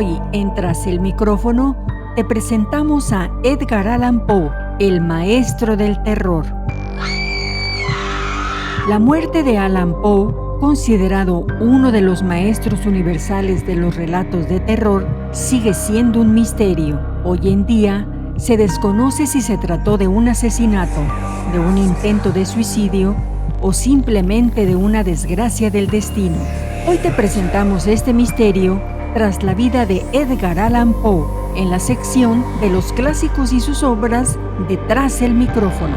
Hoy, en Tras el Micrófono, te presentamos a Edgar Allan Poe, el maestro del terror. La muerte de Allan Poe, considerado uno de los maestros universales de los relatos de terror, sigue siendo un misterio. Hoy en día, se desconoce si se trató de un asesinato, de un intento de suicidio o simplemente de una desgracia del destino. Hoy te presentamos este misterio tras la vida de Edgar Allan Poe en la sección de los clásicos y sus obras de Tras el Micrófono.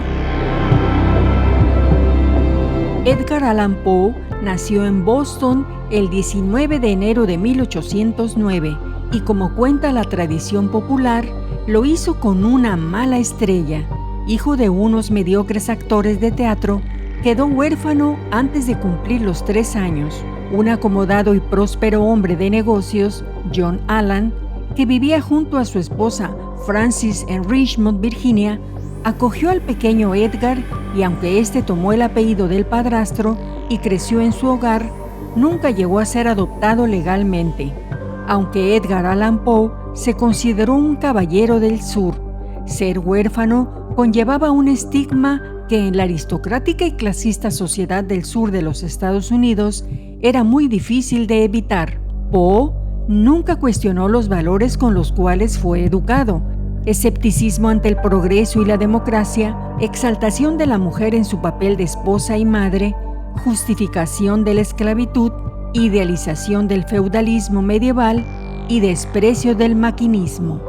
Edgar Allan Poe nació en Boston el 19 de enero de 1809 y, como cuenta la tradición popular, lo hizo con una mala estrella. Hijo de unos mediocres actores de teatro, quedó huérfano antes de cumplir los 3 años. Un acomodado y próspero hombre de negocios, John Allan, que vivía junto a su esposa Frances en Richmond, Virginia, acogió al pequeño Edgar y, aunque éste tomó el apellido del padrastro y creció en su hogar, nunca llegó a ser adoptado legalmente. Aunque Edgar Allan Poe se consideró un caballero del sur, ser huérfano conllevaba un estigma que en la aristocrática y clasista sociedad del sur de los Estados Unidos era muy difícil de evitar. Poe nunca cuestionó los valores con los cuales fue educado: escepticismo ante el progreso y la democracia, exaltación de la mujer en su papel de esposa y madre, justificación de la esclavitud, idealización del feudalismo medieval y desprecio del maquinismo.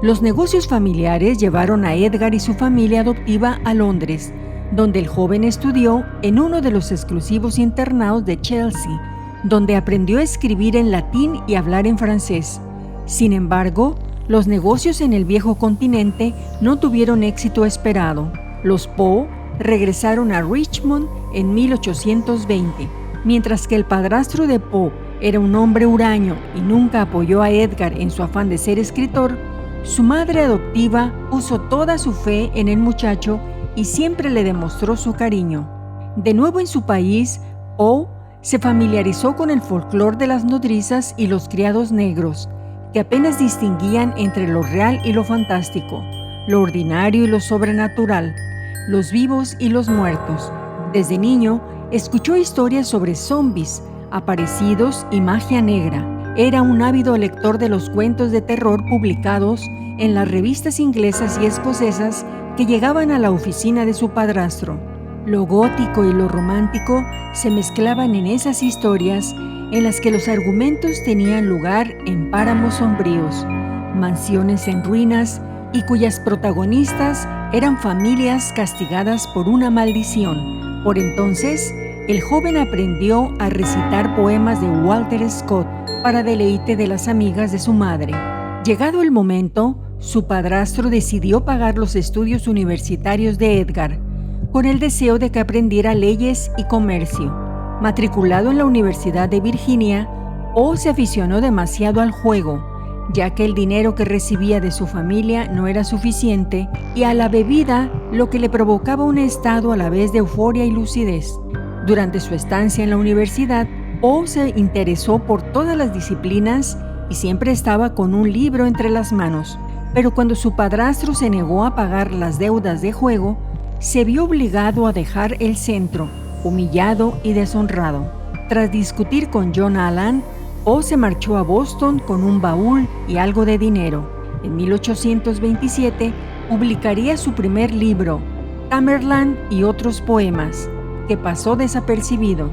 Los negocios familiares llevaron a Edgar y su familia adoptiva a Londres, donde el joven estudió en uno de los exclusivos internados de Chelsea, donde aprendió a escribir en latín y hablar en francés. Sin embargo, los negocios en el viejo continente no tuvieron éxito esperado. Los Poe regresaron a Richmond en 1820. Mientras que el padrastro de Poe era un hombre huraño y nunca apoyó a Edgar en su afán de ser escritor, su madre adoptiva puso toda su fe en el muchacho y siempre le demostró su cariño. De nuevo en su país, Poe se familiarizó con el folclore de las nodrizas y los criados negros, que apenas distinguían entre lo real y lo fantástico, lo ordinario y lo sobrenatural, los vivos y los muertos. Desde niño, escuchó historias sobre zombies, aparecidos y magia negra. Era un ávido lector de los cuentos de terror publicados en las revistas inglesas y escocesas que llegaban a la oficina de su padrastro. Lo gótico y lo romántico se mezclaban en esas historias en las que los argumentos tenían lugar en páramos sombríos, mansiones en ruinas y cuyas protagonistas eran familias castigadas por una maldición. Por entonces, el joven aprendió a recitar poemas de Walter Scott para deleite de las amigas de su madre. Llegado el momento, su padrastro decidió pagar los estudios universitarios de Edgar, con el deseo de que aprendiera leyes y comercio. Matriculado en la Universidad de Virginia, Poe se aficionó demasiado al juego, ya que el dinero que recibía de su familia no era suficiente, y a la bebida, lo que le provocaba un estado a la vez de euforia y lucidez. Durante su estancia en la universidad, Poe se interesó por todas las disciplinas y siempre estaba con un libro entre las manos. Pero cuando su padrastro se negó a pagar las deudas de juego, se vio obligado a dejar el centro, humillado y deshonrado. Tras discutir con John Allan, Poe se marchó a Boston con un baúl y algo de dinero. En 1827 publicaría su primer libro, Tamerlane y otros poemas, que pasó desapercibido.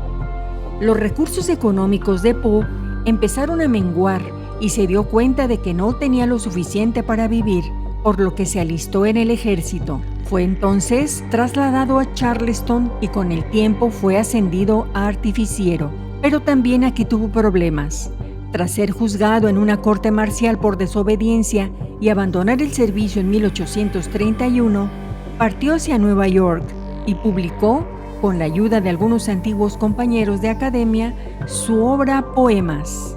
Los recursos económicos de Poe empezaron a menguar y se dio cuenta de que no tenía lo suficiente para vivir, por lo que se alistó en el ejército. Fue entonces trasladado a Charleston y con el tiempo fue ascendido a artificiero. Pero también aquí tuvo problemas. Tras ser juzgado en una corte marcial por desobediencia y abandonar el servicio en 1831, partió hacia Nueva York y publicó, con la ayuda de algunos antiguos compañeros de academia, su obra Poemas.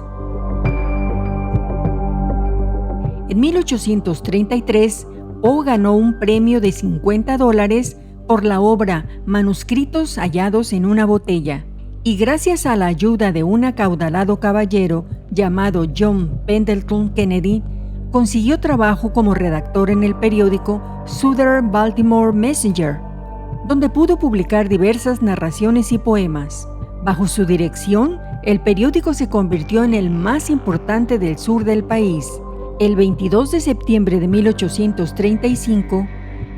En 1833, Poe ganó un premio de $50 por la obra Manuscritos hallados en una botella, y gracias a la ayuda de un acaudalado caballero llamado John Pendleton Kennedy, consiguió trabajo como redactor en el periódico Southern Baltimore Messenger, donde pudo publicar diversas narraciones y poemas. Bajo su dirección, el periódico se convirtió en el más importante del sur del país. El 22 de septiembre de 1835,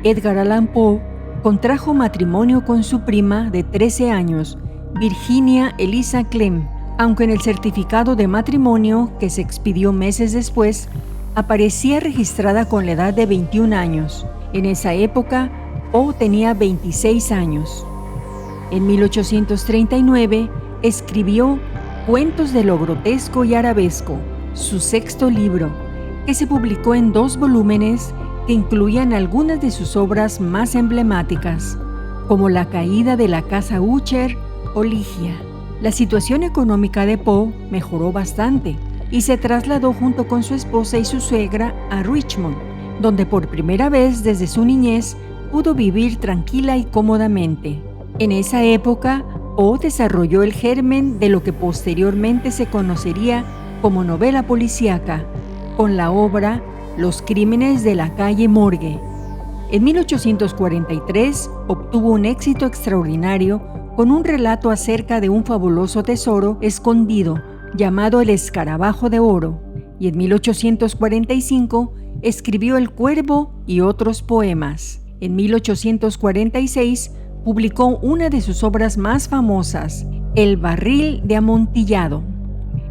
Edgar Allan Poe contrajo matrimonio con su prima de 13 años, Virginia Eliza Clem, aunque en el certificado de matrimonio, que se expidió meses después, aparecía registrada con la edad de 21 años. En esa época, Poe tenía 26 años. En 1839, escribió Cuentos de lo grotesco y arabesco, su sexto libro, que se publicó en 2 volúmenes que incluían algunas de sus obras más emblemáticas, como La caída de la casa Usher o Ligia. La situación económica de Poe mejoró bastante y se trasladó junto con su esposa y su suegra a Richmond, donde por primera vez desde su niñez pudo vivir tranquila y cómodamente. En esa época, Poe desarrolló el germen de lo que posteriormente se conocería como novela policíaca, con la obra Los crímenes de la calle Morgue. En 1843 obtuvo un éxito extraordinario con un relato acerca de un fabuloso tesoro escondido llamado El Escarabajo de Oro, y en 1845 escribió El Cuervo y otros poemas. En 1846 publicó una de sus obras más famosas, El Barril de Amontillado.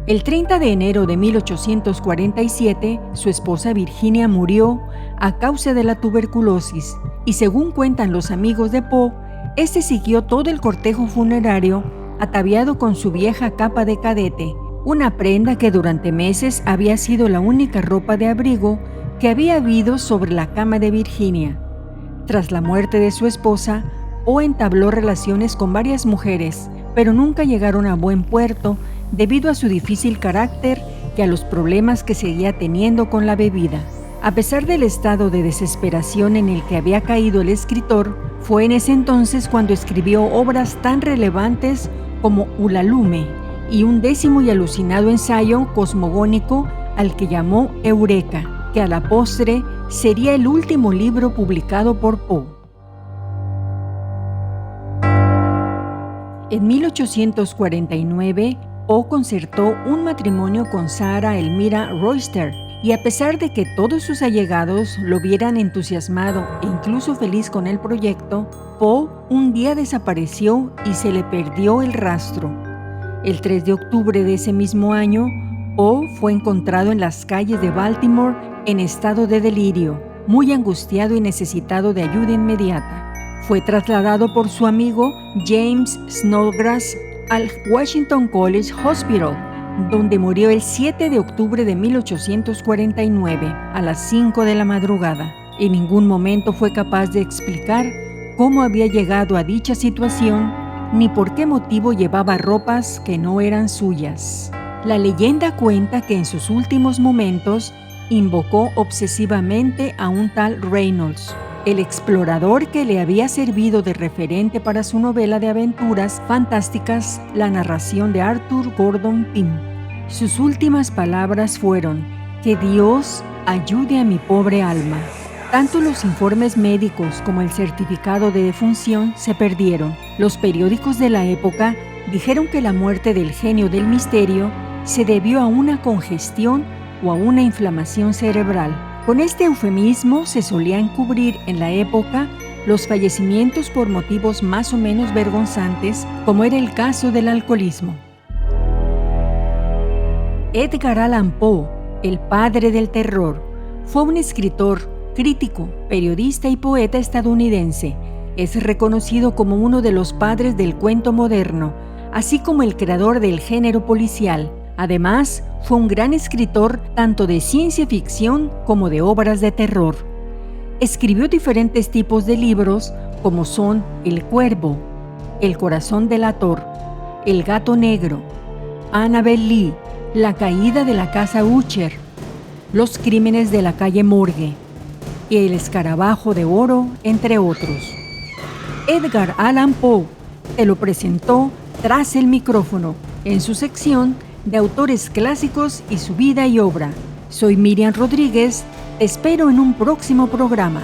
El 30 de enero de 1847, su esposa Virginia murió a causa de la tuberculosis, y según cuentan los amigos de Poe, este siguió todo el cortejo funerario ataviado con su vieja capa de cadete, una prenda que durante meses había sido la única ropa de abrigo que había habido sobre la cama de Virginia. Tras la muerte de su esposa, Poe entabló relaciones con varias mujeres, pero nunca llegaron a buen puerto debido a su difícil carácter y a los problemas que seguía teniendo con la bebida. A pesar del estado de desesperación en el que había caído el escritor, fue en ese entonces cuando escribió obras tan relevantes como Ulalume y un 10º y alucinado ensayo cosmogónico al que llamó Eureka, que a la postre sería el último libro publicado por Poe. En 1849, Poe concertó un matrimonio con Sarah Elmira Royster, y a pesar de que todos sus allegados lo vieran entusiasmado e incluso feliz con el proyecto, Poe un día desapareció y se le perdió el rastro. El 3 de octubre de ese mismo año, Poe fue encontrado en las calles de Baltimore en estado de delirio, muy angustiado y necesitado de ayuda inmediata. Fue trasladado por su amigo James Snodgrass al Washington College Hospital, donde murió el 7 de octubre de 1849 a las 5 de la madrugada. En ningún momento fue capaz de explicar cómo había llegado a dicha situación ni por qué motivo llevaba ropas que no eran suyas. La leyenda cuenta que en sus últimos momentos invocó obsesivamente a un tal Reynolds, el explorador que le había servido de referente para su novela de aventuras fantásticas, La narración de Arthur Gordon Pym. Sus últimas palabras fueron: «Que Dios ayude a mi pobre alma». Tanto los informes médicos como el certificado de defunción se perdieron. Los periódicos de la época dijeron que la muerte del genio del misterio se debió a una congestión o a una inflamación cerebral. Con este eufemismo se solían cubrir en la época los fallecimientos por motivos más o menos vergonzantes, como era el caso del alcoholismo. Edgar Allan Poe, el padre del terror, fue un escritor, crítico, periodista y poeta estadounidense. Es reconocido como uno de los padres del cuento moderno, así como el creador del género policial. Además, fue un gran escritor tanto de ciencia ficción como de obras de terror. Escribió diferentes tipos de libros como son El Cuervo, El Corazón Delator, El Gato Negro, Annabel Lee, La caída de la casa Usher, Los crímenes de la calle Morgue y El Escarabajo de Oro, entre otros. Edgar Allan Poe te lo presentó Tras el micrófono, en su sección de autores clásicos y su vida y obra. Soy Miriam Rodríguez, te espero en un próximo programa.